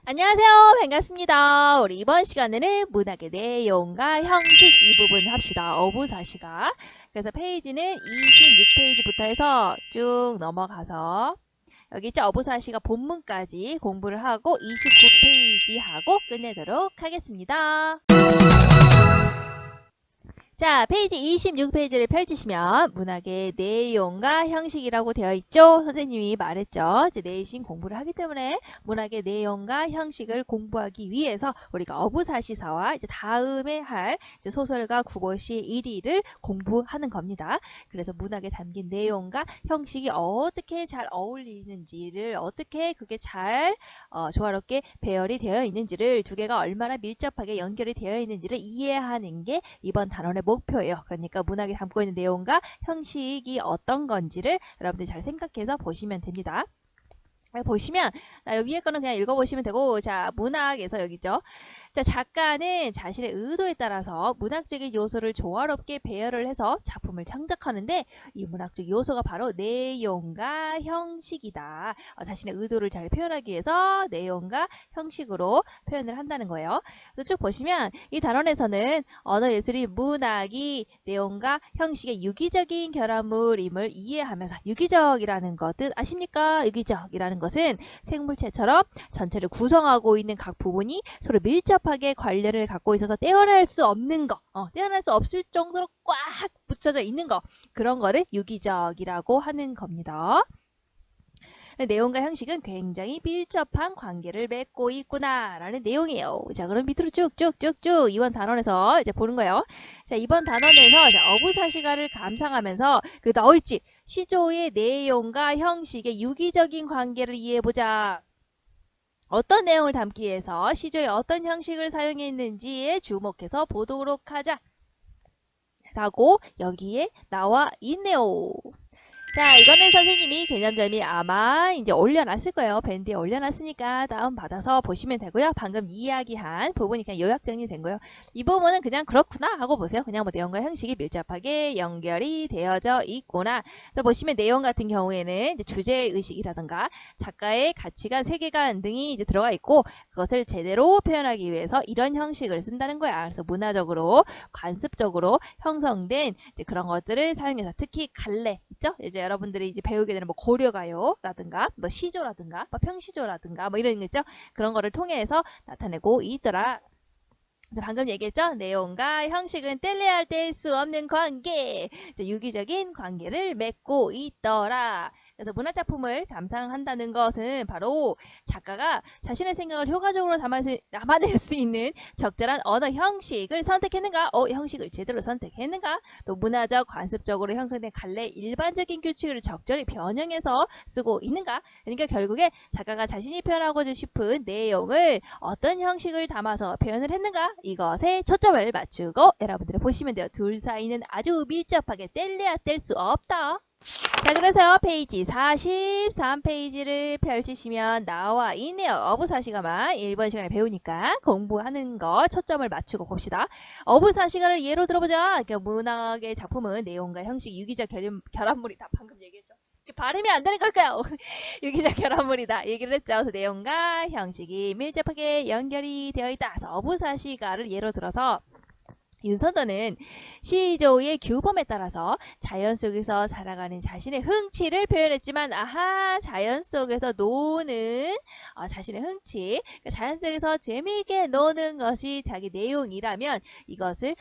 안녕하세요. 반갑습니다. 우리 이번 시간에는 문학의 내용과 형식 이 부분 합시다. 어부사시가. 그래서 페이지는 26페이지부터 해서 쭉 넘어가서 여기 있죠. 어부사시가 본문까지 공부를 하고 29페이지 하고 끝내도록 하겠습니다. 자, 페이지 26페이지를 펼치시면 문학의 내용과 형식이라고 되어 있죠. 선생님이 말했죠. 이제 내신 공부를 하기 때문에 문학의 내용과 형식을 공부하기 위해서 우리가 어부사시사와 이제 다음에 할 이제 소설가 국어시 1위를 공부하는 겁니다. 그래서 문학에 담긴 내용과 형식이 어떻게 잘 어울리는지를 어떻게 그게 잘 조화롭게 배열이 되어 있는지를 두 개가 얼마나 밀접하게 연결이 되어 있는지를 이해하는 게 이번 단원의 목표예요. 그러니까 문학에 담고 있는 내용과 형식이 어떤 건지를 여러분들이 잘 생각해서 보시면 됩니다. 보시면 여기 위에 거는 그냥 읽어보시면 되고, 자, 문학에서 여기죠. 자, 작가는 자신의 의도에 따라서 문학적인 요소를 조화롭게 배열을 해서 작품을 창작하는데 이 문학적 요소가 바로 내용과 형식이다. 자신의 의도를 잘 표현하기 위해서 내용과 형식으로 표현을 한다는 거예요. 그래서 쭉 보시면 이 단원에서는 언어예술이 문학이 내용과 형식의 유기적인 결합물임을 이해하면서, 유기적이라는 것 뜻 아십니까? 유기적이라는 것은 생물체처럼 전체를 구성하고 있는 각 부분이 서로 밀접하게 관련을 갖고 있어서 떼어낼 수 없는 거, 떼어낼 수 없을 정도로 꽉 붙여져 있는 거, 그런 거를 유기적이라고 하는 겁니다. 내용과 형식은 굉장히 밀접한 관계를 맺고 있구나라는 내용이에요. 자, 그럼 밑으로 쭉쭉쭉쭉 이번 단원에서 이제 보는 거예요. 자, 이번 단원에서 어부사시가를 감상하면서 그 나와있지, 시조의 내용과 형식의 유기적인 관계를 이해해보자. 어떤 내용을 담기 위해서 시조의 어떤 형식을 사용했는지에 주목해서 보도록 하자. 라고 여기에 나와 있네요. 자, 이거는 선생님이 개념점이 아마 이제 올려놨을 거예요. 밴드에 올려놨으니까 다운받아서 보시면 되고요. 방금 이야기한 부분이 그냥 요약 정리된 거예요. 이 부분은 그냥 그렇구나 하고 보세요. 그냥 뭐 내용과 형식이 밀접하게 연결이 되어져 있구나. 그래서 보시면 내용 같은 경우에는 이제 주제의식이라든가 작가의 가치관, 세계관 등이 이제 들어가 있고, 그것을 제대로 표현하기 위해서 이런 형식을 쓴다는 거야. 그래서 문화적으로, 관습적으로 형성된 이제 그런 것들을 사용해서, 특히 갈래 있죠? 이제 여러분들이 이제 배우게 되는 뭐 고려가요라든가 뭐 시조라든가 뭐 평시조라든가 뭐 이런 거 있죠? 그런 거를 통해서 나타내고 있더라. 방금 얘기했죠? 내용과 형식은 뗄래야 뗄 수 없는 관계, 유기적인 관계를 맺고 있더라. 그래서 문화작품을 감상한다는 것은 바로 작가가 자신의 생각을 효과적으로 담아낼 수 있는 적절한 언어 형식을 선택했는가, 형식을 제대로 선택했는가, 또 문화적, 관습적으로 형성된 갈래 일반적인 규칙을 적절히 변형해서 쓰고 있는가. 그러니까 결국에 작가가 자신이 표현하고 싶은 내용을 어떤 형식을 담아서 표현을 했는가, 이것에 초점을 맞추고 여러분들이 보시면 돼요. 둘 사이는 아주 밀접하게 뗄래야 뗄 수 없다. 자, 그래서 페이지 43페이지를 펼치시면 나와 있네요. 어부사시가만 1번 시간에 배우니까 공부하는 거 초점을 맞추고 봅시다. 어부사시가를 예로 들어보자. 그러니까 문학의 작품은 내용과 형식, 유기적 결합물이다. 방금 얘기했죠. 발음이 안 되는 걸까요? 유기적 결합물이다. 얘기를 했죠. 그래서 내용과 형식이 밀접하게 연결이 되어 있다. 그래서 어부사시가를 예로 들어서 윤선도는 시조의 규범에 따라서 자연 속에서 살아가는 자신의 흥취를 표현했지만, 아하, 자연 속에서 노는 자신의 흥취, 그러니까 자연 속에서 재미있게 노는 것이 자기 내용이라면 이것을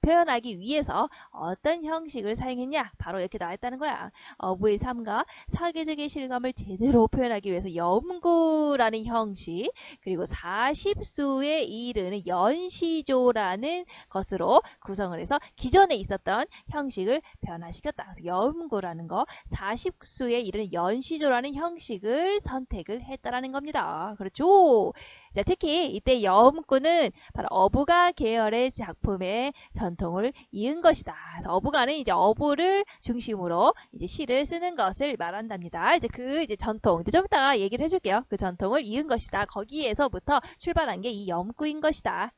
표현하기 위해서 어떤 형식을 사용했냐? 바로 이렇게 나와 있다는 거야. 어부의 삶과 사계적인 실감을 제대로 표현하기 위해서 염구라는 형식, 그리고 40수에 이르는 연시조라는 것으로 구성을 해서 기존에 있었던 형식을 변화시켰다. 그래서 염구라는 거, 40수에 이르는 연시조라는 형식을 선택을 했다라는 겁니다. 그렇죠? 자, 특히 이때 염구는 바로 어부가 계열의 작품의 전통을 이은 것이다. 그래서 어부가는 이제 어부를 중심으로 이제 시를 쓰는 것을 말한답니다. 이제 이제 전통, 이제 좀 이따가 얘기를 해줄게요. 그 전통을 이은 것이다. 거기에서부터 출발한 게 이 염구인 것이다.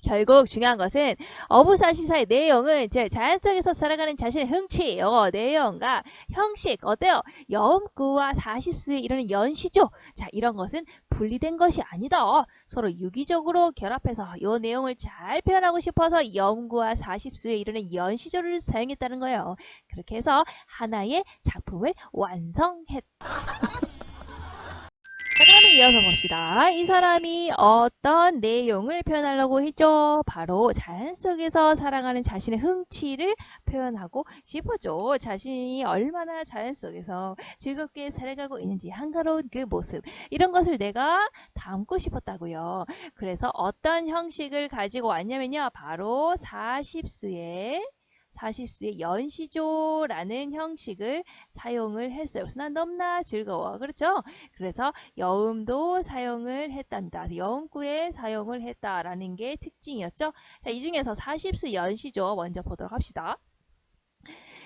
결국 중요한 것은 어부사시사의 내용은 제 자연 속에서 살아가는 자신의 흥취, 내용과 형식 어때요? 염구와 사십수에 이르는 연시죠. 자, 이런 것은 분리된 것이 아니다. 서로 유기적으로 결합해서 이 내용을 잘 표현하고 싶어서 염구와 사십수에 이르는 연시조를 사용했다는 거예요. 그렇게 해서 하나의 작품을 완성했다. 자, 그러면 이어서 봅시다. 이 사람이 어떤 내용을 표현하려고 했죠? 바로 자연 속에서 살아가는 자신의 흥취를 표현하고 싶었죠. 자신이 얼마나 자연 속에서 즐겁게 살아가고 있는지 한가로운 그 모습, 이런 것을 내가 담고 싶었다고요. 그래서 어떤 형식을 가지고 왔냐면요. 바로 사십수의 연시조라는 형식을 사용을 했어요. 그래서 난 너무나 즐거워. 그렇죠? 그래서 여음도 사용을 했답니다. 여음구에 사용을 했다라는 게 특징이었죠. 자, 이 중에서 사십수 연시조 먼저 보도록 합시다.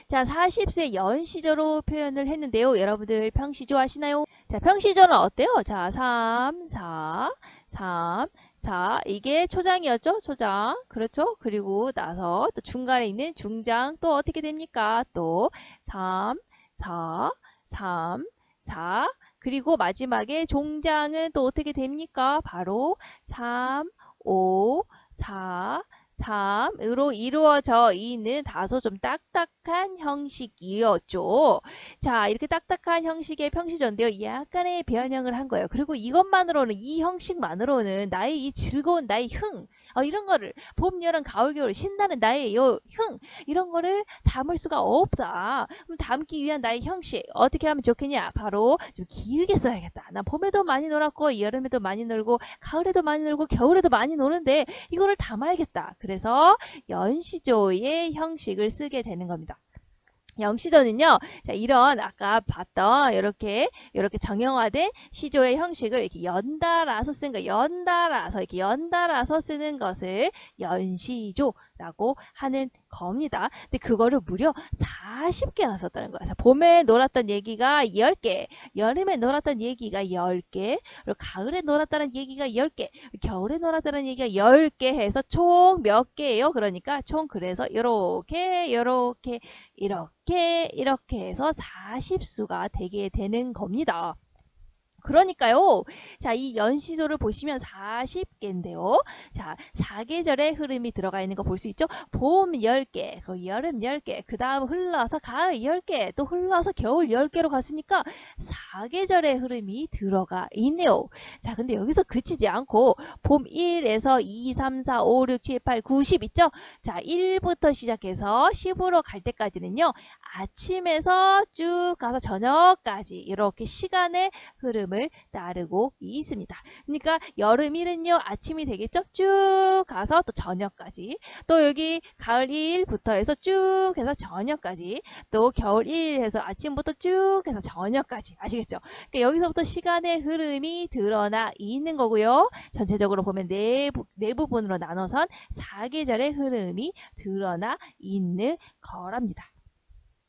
자, 사십수의 연시조로 표현을 했는데요. 여러분들 평시조 아시나요? 자, 평시조는 어때요? 자, 3, 4, 3, 4. 이게 초장이었죠? 초장. 그렇죠? 그리고 나서 또 중간에 있는 중장 또 어떻게 됩니까? 또 3, 4, 3, 4. 그리고 마지막에 종장은 또 어떻게 됩니까? 바로 3, 5, 4, 3으로 이루어져 있는 다소 좀 딱딱한 형식이었죠. 자, 이렇게 딱딱한 형식의 평시조인데요. 약간의 변형을 한 거예요. 그리고 이것만으로는, 이 형식만으로는 나의 이 즐거운 나의 흥, 이런 거를 봄, 여름, 가을, 겨울 신나는 나의 요 흥, 이런 거를 담을 수가 없다. 그럼 담기 위한 나의 형식 어떻게 하면 좋겠냐? 바로 좀 길게 써야겠다. 나 봄에도 많이 놀았고 여름에도 많이 놀고 가을에도 많이 놀고 겨울에도 많이 노는데 이거를 담아야겠다. 그래서 연시조의 형식을 쓰게 되는 겁니다. 영시조는요, 자, 이런 아까 봤던 이렇게 정형화된 시조의 형식을 이렇게 연달아서 쓴 거, 이렇게 연달아서 쓰는 것을 연시조라고 하는 겁니다. 근데 그거를 무려 40개나 썼다는 거예요. 봄에 놀았던 얘기가 10개, 여름에 놀았던 얘기가 10개, 그리고 가을에 놀았다는 얘기가 10개, 겨울에 놀았다는 얘기가 10개 해서 총 몇 개예요? 그러니까 총 그래서 이렇게 해서 40수가 되게 되는 겁니다. 그러니까요. 자, 이 연시조를 보시면 40개인데요. 자, 4계절의 흐름이 들어가 있는 거 볼 수 있죠? 봄 10개, 여름 10개, 그 다음 흘러서 가을 10개, 또 흘러서 겨울 10개로 갔으니까 4계절의 흐름이 들어가 있네요. 자, 근데 여기서 그치지 않고 봄 1에서 2, 3, 4, 5, 6, 7, 8, 9, 10 있죠? 자, 1부터 시작해서 10으로 갈 때까지는요. 아침에서 쭉 가서 저녁까지 이렇게 시간의 흐름을 따르고 있습니다. 그러니까 여름 1은요. 아침이 되겠죠? 쭉 가서 또 저녁까지, 또 여기 가을 1부터 해서 쭉 해서 저녁까지, 또 겨울 1 해서 아침부터 쭉 해서 저녁까지. 아시겠죠? 그러니까 여기서부터 시간의 흐름이 드러나 있는 거고요. 전체적으로 보면 네 부분으로 나눠선 4계절의 흐름이 드러나 있는 거랍니다.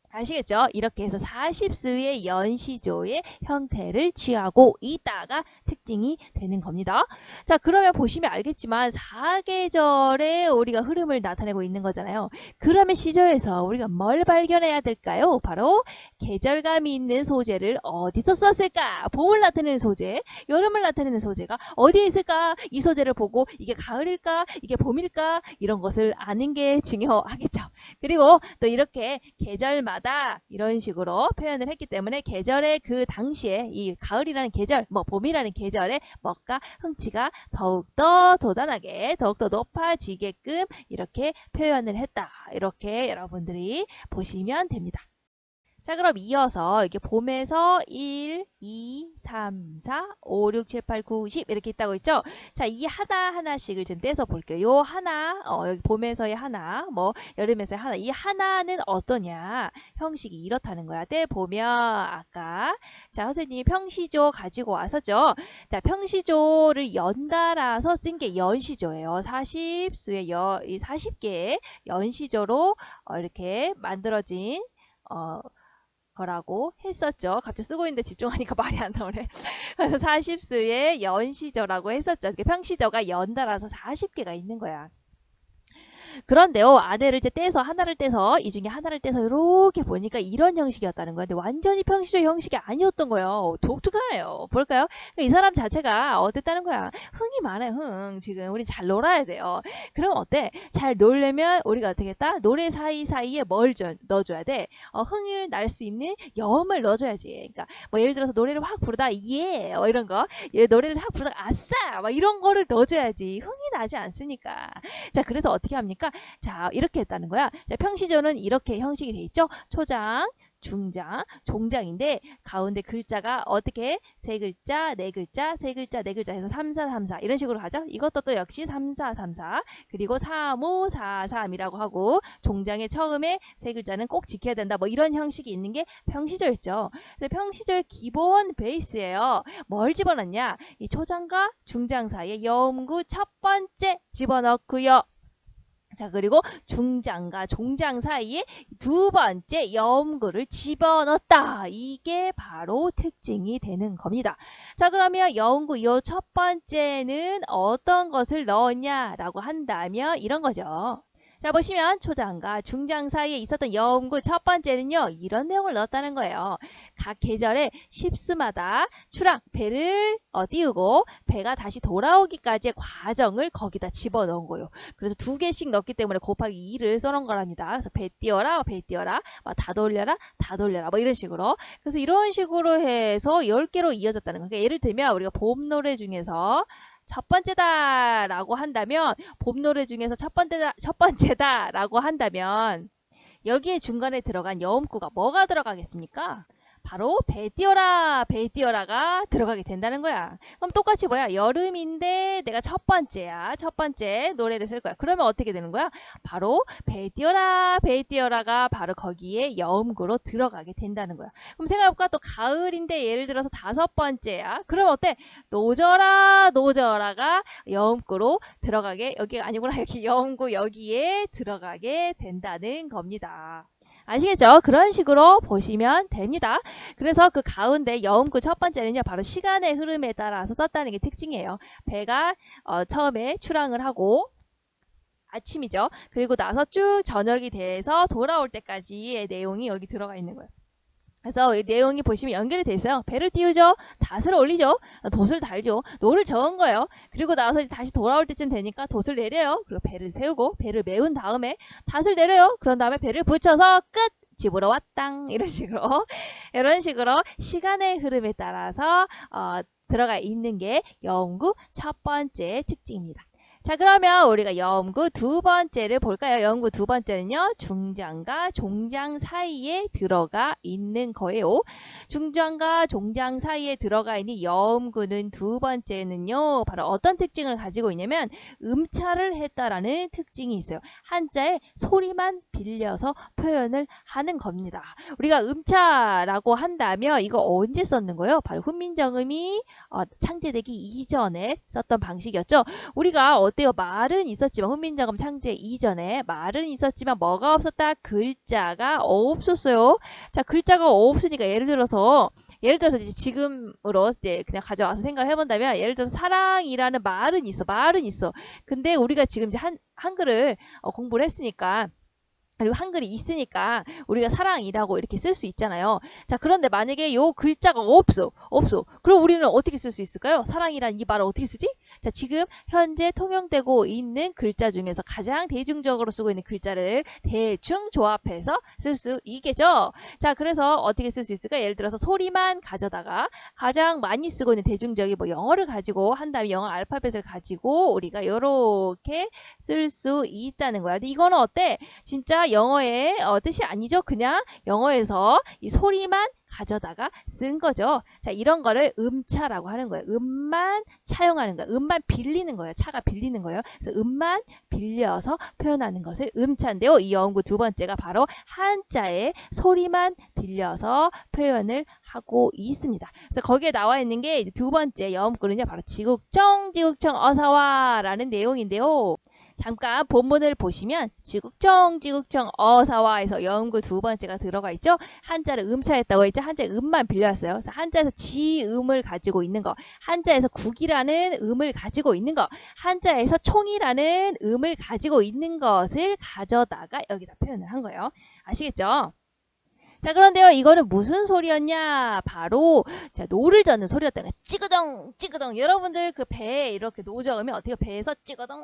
아시겠죠? 이렇게 해서 40수의 연시조의 형태를 취하고 있다가 특징이 되는 겁니다. 자, 그러면 보시면 알겠지만 4계절에 우리가 흐름을 나타내고 있는 거잖아요. 그러면 시조에서 우리가 뭘 발견해야 될까요? 바로 계절감이 있는 소재를 어디서 썼을까? 봄을 나타내는 소재, 여름을 나타내는 소재가 어디에 있을까? 이 소재를 보고 이게 가을일까? 이게 봄일까? 이런 것을 아는 게 중요하겠죠. 그리고 또 이렇게 계절마다 이런 식으로 표현을 했기 때문에 계절의 그 당시에 이 가을이라는 계절, 봄이라는 계절에 먹과 흥치가 더욱더 돋아나게, 더욱더 높아지게끔 이렇게 표현을 했다. 이렇게 여러분들이 보시면 됩니다. 자, 그럼 이어서 이렇게 봄에서 1, 2, 3, 4, 5, 6, 7, 8, 9, 10 이렇게 있다고 있죠? 자, 이 하나하나씩을 좀 떼서 볼게요. 요 하나, 여기 봄에서의 하나, 여름에서의 하나. 이 하나는 어떠냐? 형식이 이렇다는 거야. 떼보면 아까 자, 선생님이 평시조 가지고 왔었죠? 자, 평시조를 연달아서 쓴 게 연시조예요. 40수의 이 40개의 연시조로 이렇게 만들어진 거라고 했었죠. 갑자기 쓰고 있는데 집중하니까 말이 안 나오네. 그래서 40수의 연시조라고 했었죠. 평시조가 연달아서 40개가 있는 거야. 그런데요, 아내를 이제 떼서 하나를 떼서 이 중에 하나를 떼서 이렇게 보니까 이런 형식이었다는 거예요. 근데 완전히 평시적 형식이 아니었던 거예요. 독특하네요. 볼까요? 그러니까 이 사람 자체가 어땠다는 거야. 흥이 많아요. 흥. 지금 우리 잘 놀아야 돼요. 그럼 어때? 잘 놀려면 우리가 어떻게 했다? 노래 사이사이에 뭘 넣어줘야 돼? 흥을 날 수 있는 여음을 넣어줘야지. 그러니까 뭐 예를 들어서 노래를 확 부르다 예 이런 거, 노래를 확 부르다 아싸 막 이런 거를 넣어줘야지 흥이 나지 않습니까? 자, 그래서 어떻게 합니까? 자, 이렇게 했다는 거야. 자, 평시조는 이렇게 형식이 돼 있죠. 초장, 중장, 종장인데 가운데 글자가 어떻게 세 글자, 네 글자, 세 글자, 네 글자 해서 3, 4, 3, 4 이런 식으로 가죠. 이것도 또 역시 3, 4, 3, 4 그리고 3, 5, 4, 3이라고 하고 종장의 처음에 세 글자는 꼭 지켜야 된다. 뭐 이런 형식이 있는 게 평시조였죠. 근데 평시조의 기본 베이스예요. 뭘 집어넣냐? 이 초장과 중장 사이에 여음구 첫 번째 집어넣고요. 자, 그리고 중장과 종장 사이에 두 번째 여음구를 집어넣었다. 이게 바로 특징이 되는 겁니다. 자, 그러면 여음구 요 첫 번째는 어떤 것을 넣었냐라고 한다면 이런 거죠. 자, 보시면 초장과 중장 사이에 있었던 여음구 첫 번째는요. 이런 내용을 넣었다는 거예요. 각 계절의 십수마다 추랑 배를 띄우고 배가 다시 돌아오기까지의 과정을 거기다 집어넣은 거예요. 그래서 두 개씩 넣기 때문에 곱하기 2를 써놓은 거랍니다. 그래서 배 띄워라, 배 띄워라, 다 돌려라, 다 돌려라 뭐 이런 식으로. 그래서 이런 식으로 해서 10개로 이어졌다는 거예요. 그러니까 예를 들면 우리가 봄 노래 중에서 첫 번째다 라고 한다면 봄 노래 중에서 첫 번째다 라고 한다면 여기에 중간에 들어간 여음구가 뭐가 들어가겠습니까? 바로 배 띄워라, 배 띄워라가 들어가게 된다는 거야. 그럼 똑같이 뭐야? 여름인데 내가 첫 번째야. 첫 번째 노래를 쓸 거야. 그러면 어떻게 되는 거야? 바로 배 띄워라, 배 띄워라가 바로 거기에 여음구로 들어가게 된다는 거야. 그럼 생각해볼까? 또 가을인데 예를 들어서 다섯 번째야. 그럼 어때? 노져라, 노져라가 여음구로 들어가게, 여기가 아니구나. 여기 여음구 여기에 들어가게 된다는 겁니다. 아시겠죠? 그런 식으로 보시면 됩니다. 그래서 그 가운데 여음구 첫 번째는요. 바로 시간의 흐름에 따라서 썼다는 게 특징이에요. 배가 처음에 출항을 하고 아침이죠. 그리고 나서 쭉 저녁이 돼서 돌아올 때까지의 내용이 여기 들어가 있는 거예요. 그래서 이 내용이 보시면 연결이 돼 있어요. 배를 띄우죠. 닷을 올리죠. 돛을 달죠. 노를 저은 거예요. 그리고 나서 다시 돌아올 때쯤 되니까 돛을 내려요. 그리고 배를 세우고 배를 메운 다음에 닷을 내려요. 그런 다음에 배를 붙여서 끝! 집으로 왔당. 이런 식으로 이런 식으로 시간의 흐름에 따라서 들어가 있는 게 여음구 첫 번째 특징입니다. 자, 그러면 우리가 여음구 두 번째를 볼까요? 여음구 두 번째는요. 중장과 종장 사이에 들어가 있는 거예요. 중장과 종장 사이에 들어가 있는 여음구는 두 번째는요. 바로 어떤 특징을 가지고 있냐면 음차를 했다라는 특징이 있어요. 한자에 소리만 빌려서 표현을 하는 겁니다. 우리가 음차라고 한다면 이거 언제 썼는 거예요? 바로 훈민정음이 창제되기 이전에 썼던 방식이었죠. 우리가 어때요? 말은 있었지만 훈민정음 창제 이전에 말은 있었지만 뭐가 없었다? 글자가 없었어요. 자, 글자가 없으니까 예를 들어서 이제 지금으로 이제 그냥 가져와서 생각을 해본다면 예를 들어서 사랑이라는 말은 있어. 근데 우리가 지금 이제 한글을 공부를 했으니까 그리고 한글이 있으니까 우리가 사랑이라고 이렇게 쓸 수 있잖아요. 자, 그런데 만약에 요 글자가 없어. 그럼 우리는 어떻게 쓸 수 있을까요? 사랑이란 이 말을 어떻게 쓰지? 자, 지금 현재 통용되고 있는 글자 중에서 가장 대중적으로 쓰고 있는 글자를 대충 조합해서 쓸 수 있겠죠? 자, 그래서 어떻게 쓸 수 있을까? 예를 들어서 소리만 가져다가 가장 많이 쓰고 있는 대중적인 뭐 영어를 가지고 한 다음에 영어 알파벳을 가지고 우리가 요렇게 쓸 수 있다는 거야. 근데 이거는 어때? 진짜 영어의 뜻이 아니죠. 그냥 영어에서 이 소리만 가져다가 쓴 거죠. 자, 이런 거를 음차라고 하는 거예요. 음만 차용하는 거예요. 음만 빌리는 거예요. 차가 빌리는 거예요. 그래서 음만 빌려서 표현하는 것을 음차인데요. 이 여음구 두 번째가 바로 한자의 소리만 빌려서 표현을 하고 있습니다. 그래서 거기에 나와 있는 게 두 번째 여음구는요. 바로 지국청 어서와 라는 내용인데요. 잠깐 본문을 보시면 지국정 어사와에서 여음구 두 번째가 들어가 있죠. 한자를 음차했다고 했죠. 한자의 음만 빌려왔어요. 그래서 한자에서 지음을 가지고 있는 거, 한자에서 국이라는 음을 가지고 있는 거, 한자에서 총이라는 음을 가지고 있는 것을 가져다가 여기다 표현을 한 거예요. 아시겠죠? 자, 그런데요, 이거는 무슨 소리였냐? 바로, 자, 노를 젓는 소리였다는 거예요. 찌그덩. 여러분들 그 배에 이렇게 노 저으면 어떻게 배에서 찌그덩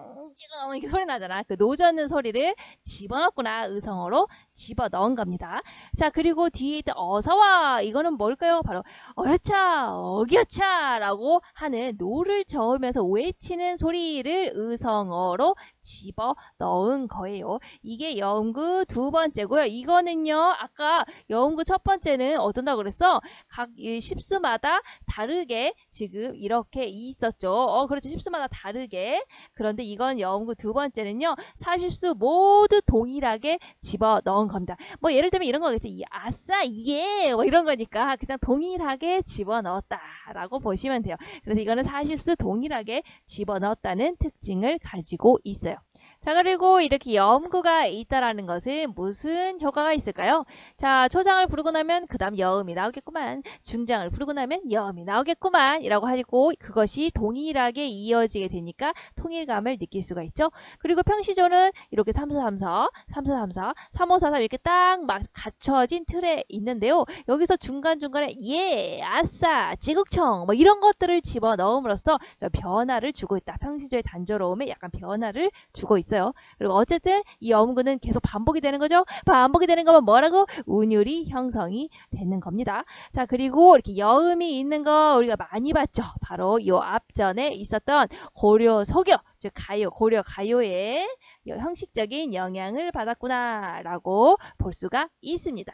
이렇게 소리 나잖아. 그 노 젓는 소리를 집어넣구나. 의성어로 집어넣은 겁니다. 자, 그리고 뒤에 있던 어서와. 이거는 뭘까요? 바로, 어겨차 라고 하는 노를 저으면서 외치는 소리를 의성어로 집어넣은 거예요. 이게 여음구 두 번째고요. 이거는요, 아까 여음구 첫 번째는 어떤다고 그랬어? 각 십수마다 다르게 지금 이렇게 있었죠. 그렇죠. 십수마다 다르게. 그런데 이건 여음구 두 번째는요. 사십수 모두 동일하게 집어넣은 겁니다. 뭐 예를 들면 이런 거겠죠. 이 아싸 예 뭐 이런 거니까 그냥 동일하게 집어넣었다라고 보시면 돼요. 그래서 이거는 사십수 동일하게 집어넣었다는 특징을 가지고 있어요. 자, 그리고 이렇게 여음구가 있다라는 것은 무슨 효과가 있을까요? 자, 초장을 부르고 나면 그 다음 여음이 나오겠구만. 중장을 부르고 나면 여음이 나오겠구만. 이라고 하고 그것이 동일하게 이어지게 되니까 통일감을 느낄 수가 있죠. 그리고 평시조는 이렇게 3434, 3434, 3543 이렇게 딱 막 갖춰진 틀에 있는데요. 여기서 중간중간에 예, 아싸, 지국청 뭐 이런 것들을 집어넣음으로써 변화를 주고 있다. 평시조의 단조로움에 약간 변화를 주고 있어요. 그리고 어쨌든 이 여음구는 계속 반복이 되는 거죠. 반복이 되는 거면 뭐라고? 운율이 형성이 되는 겁니다. 자, 그리고 이렇게 여음이 있는 거 우리가 많이 봤죠. 바로 요 앞전에 있었던 고려 소교, 즉 가요, 고려 가요의 형식적인 영향을 받았구나 라고 볼 수가 있습니다.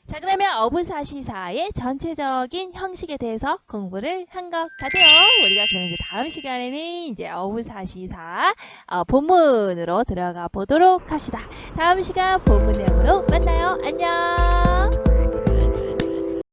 자, 그러면 어부사시사의 전체적인 형식에 대해서 공부를 한 것 같아요. 우리가 그러면 이제 다음 시간에는 이제 어부사시사 본문으로 들어가 보도록 합시다. 다음 시간 본문 내용으로 만나요. 안녕.